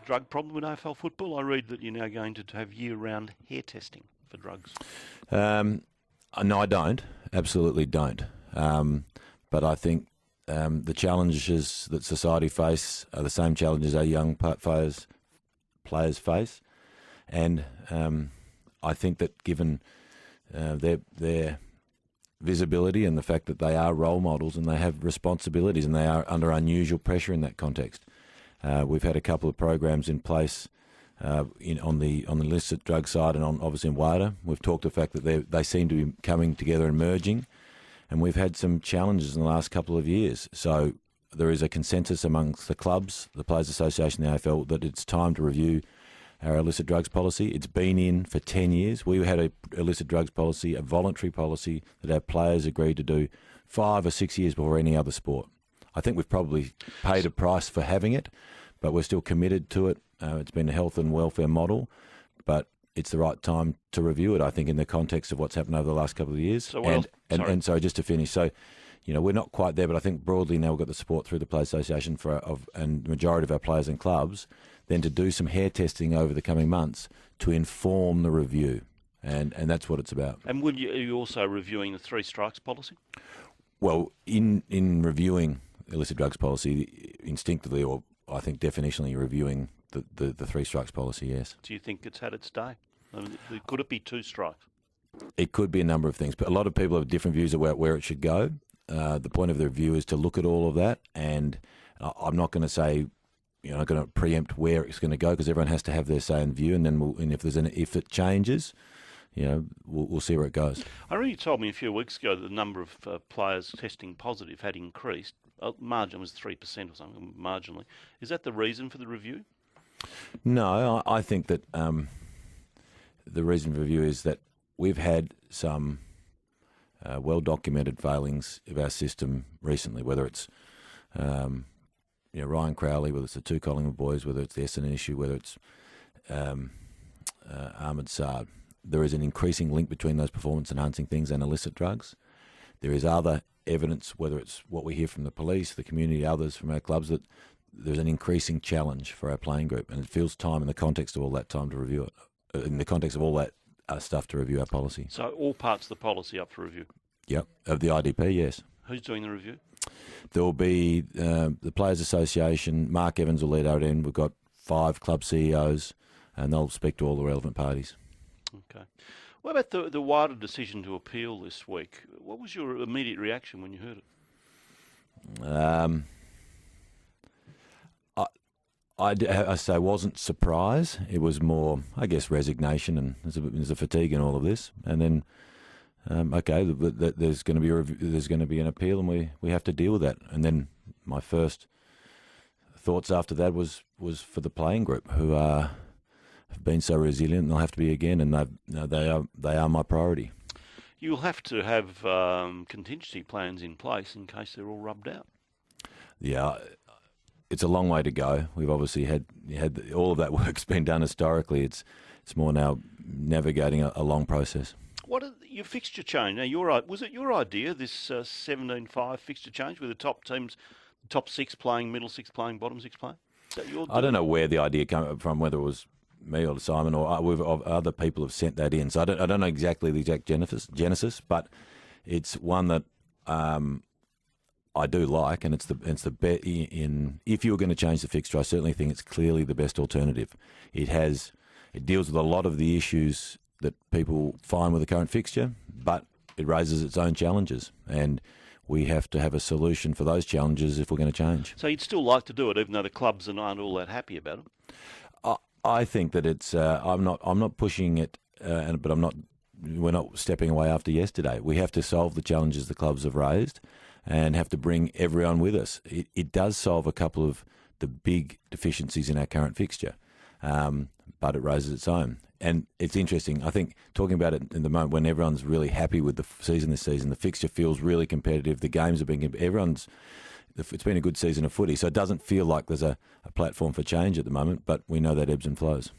drug problem in AFL football? I read that you're now going to have year-round hair testing for drugs. No, I don't. Absolutely don't. But I think the challenges that society face are the same challenges our young players face. And I think that given their visibility and the fact that they are role models and they have responsibilities and they are under unusual pressure in that context. We've had a couple of programs in place on the illicit drug side and obviously in WADA. We've talked the fact that they seem to be coming together and merging, and we've had some challenges in the last couple of years. So there is a consensus amongst the clubs, the Players Association, the AFL, that it's time to review our illicit drugs policy. It's been in for 10 years. We had a illicit drugs policy, a voluntary policy that our players agreed to do 5 or 6 years before any other sport. I think we've probably paid a price for having it, but we're still committed to it. It's been a health and welfare model, but it's the right time to review it, I think, in the context of what's happened over the last couple of years. So and sorry, just to finish. So, we're not quite there, but I think broadly now we've got the support through the Players Association and the majority of our players and clubs then to do some hair testing over the coming months to inform the review. And that's what it's about. And are you also reviewing the 3 strikes policy? Well, in reviewing illicit drugs policy, instinctively, or I think definitionally reviewing the 3 strikes policy, yes. Do you think it's had its day? Could it be 2 strikes? It could be a number of things, but a lot of people have different views about where it should go. The point of the review is to look at all of that, and I'm not going to say, I'm not going to preempt where it's going to go because everyone has to have their say and view, and then if it changes, we'll see where it goes. I really told me a few weeks ago that the number of players testing positive had increased. Margin was 3% or something, marginally. Is that the reason for the review? No, I think that the reason for review is that we've had some well-documented failings of our system recently, whether it's Ryan Crowley, whether it's the 2 Collingwood boys, whether it's the Essendon issue, whether it's Ahmed Saad. There is an increasing link between those performance-enhancing things and illicit drugs. There is other evidence, whether it's what we hear from the police, the community, others from our clubs, that there's an increasing challenge for our playing group, and it feels time in the context of all that time to review it, in the context of all that stuff to review our policy. So all parts of the policy up for review? Yep, of the IDP, yes. Who's doing the review? There will be the Players Association. Mark Evans will lead our end. We've got 5 club CEOs, and they'll speak to all the relevant parties. Okay. What about the WADA decision to appeal this week? What was your immediate reaction when you heard it? I say wasn't surprise. It was more, I guess, resignation, and there's a fatigue in all of this. And then, there's going to be an appeal, and we have to deal with that. And then my first thoughts after that was for the playing group, who have been so resilient, and they'll have to be again, and they are my priority. You'll have to have contingency plans in place in case they're all rubbed out. Yeah. It's a long way to go. We've obviously had all of that work's been done historically. It's more now navigating a long process. What are your fixture change? Now, was it your idea, this 17-5 fixture change, with the top teams, the top 6 playing, middle 6 playing, bottom 6 playing? Is that your I don't know where the idea came from, whether it was me or Simon or other people have sent that in. So I don't know exactly the exact genesis, but it's one that I do like, and it's the bet in. If you were going to change the fixture, I certainly think it's clearly the best alternative. It deals with a lot of the issues that people find with the current fixture, but it raises its own challenges, and we have to have a solution for those challenges if we're going to change. So you'd still like to do it, even though the clubs aren't all that happy about it? I think that it's. I'm not pushing it, but we're not stepping away after yesterday. We have to solve the challenges the clubs have raised, and have to bring everyone with us. It does solve a couple of the big deficiencies in our current fixture, but it raises its own. And it's interesting, I think, talking about it in the moment when everyone's really happy with the season this season, the fixture feels really competitive, the games have been, it's been a good season of footy, so it doesn't feel like there's a platform for change at the moment, but we know that ebbs and flows.